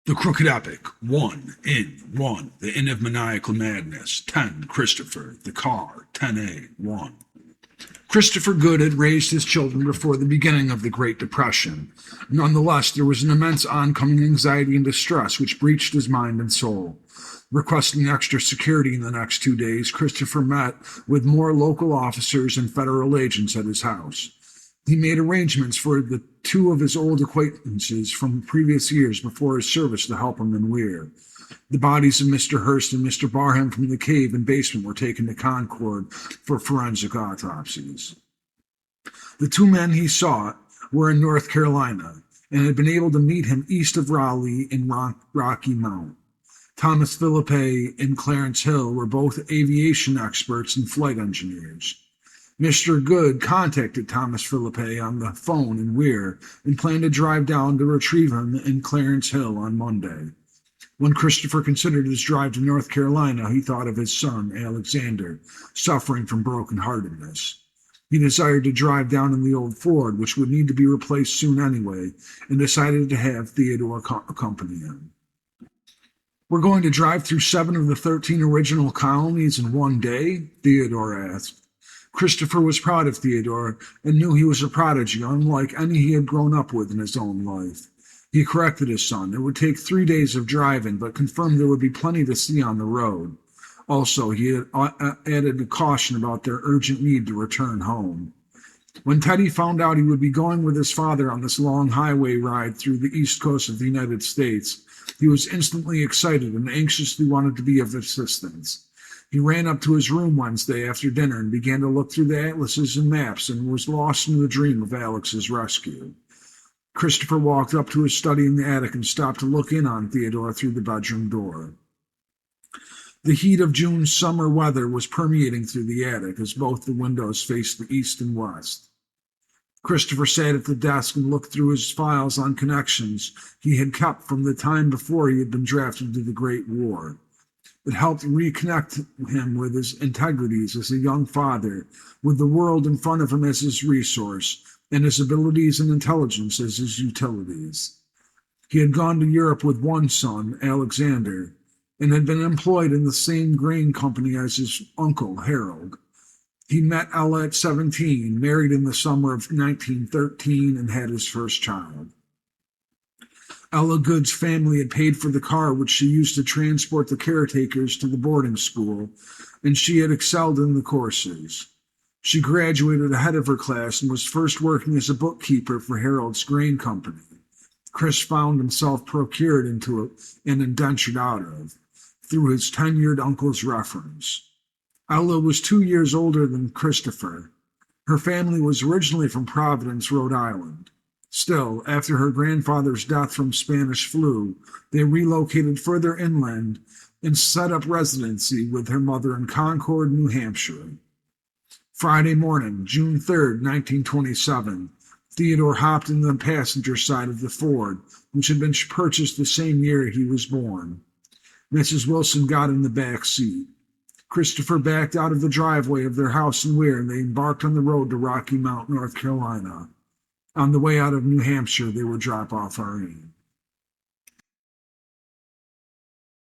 The Crooked Epic, 1 The Inn of Maniacal Madness, 10, Christopher, the Car, 10A, 1. Christopher Good had raised his children before the beginning of the Great Depression. Nonetheless, there was an immense oncoming anxiety and distress which breached his mind and soul. Requesting extra security in the next 2 days, Christopher met with more local officers and federal agents at his house. He made arrangements for the two of his old acquaintances from previous years before his service to help him in Weir. The bodies of Mr. Hurst and Mr. Barham from the cave and basement were taken to Concord for forensic autopsies. The two men he sought were in North Carolina and had been able to meet him east of Raleigh in Rocky Mount. Thomas Philippe and Clarence Hill were both aviation experts and flight engineers. Mr. Good contacted Thomas Philippe on the phone in Weir and planned to drive down to retrieve him in Clarence Hill on Monday. When Christopher considered his drive to North Carolina, he thought of his son, Alexander, suffering from brokenheartedness. He desired to drive down in the old Ford, which would need to be replaced soon anyway, and decided to have Theodore accompany him. "We're going to drive through 7 of the 13 original colonies in one day?" Theodore asked. Christopher was proud of Theodore and knew he was a prodigy unlike any he had grown up with in his own life. He corrected his son. It would take 3 days of driving, but confirmed there would be plenty to see on the road. Also, he had added a caution about their urgent need to return home. When Teddy found out he would be going with his father on this long highway ride through the east coast of the United States, he was instantly excited and anxiously wanted to be of assistance. He ran up to his room Wednesday after dinner and began to look through the atlases and maps and was lost in the dream of Alex's rescue. Christopher walked up to his study in the attic and stopped to look in on Theodore through the bedroom door. The heat of June's summer weather was permeating through the attic as both the windows faced the east and west. Christopher sat at the desk and looked through his files on connections he had kept from the time before he had been drafted to the Great War. It helped reconnect him with his integrities as a young father, with the world in front of him as his resource, and his abilities and intelligence as his utilities. He had gone to Europe with one son, Alexander, and had been employed in the same grain company as his uncle, Harold. He met Ella at 17, married in the summer of 1913, and had his first child. Ella Good's family had paid for the car which she used to transport the caretakers to the boarding school, and she had excelled in the courses. She graduated ahead of her class and was first working as a bookkeeper for Harold's grain company. Chris found himself procured into it and indentured out of, through his tenured uncle's reference. Ella was 2 years older than Christopher. Her family was originally from Providence, Rhode Island. Still, after her grandfather's death from Spanish flu, they relocated further inland and set up residency with her mother in Concord, New Hampshire. Friday morning, June 3rd, 1927, Theodore hopped in the passenger side of the Ford, which had been purchased the same year he was born. Mrs. Wilson got in the back seat. Christopher backed out of the driveway of their house in Weir, and they embarked on the road to Rocky Mount, North Carolina. On the way out of New Hampshire, they would drop off Irene.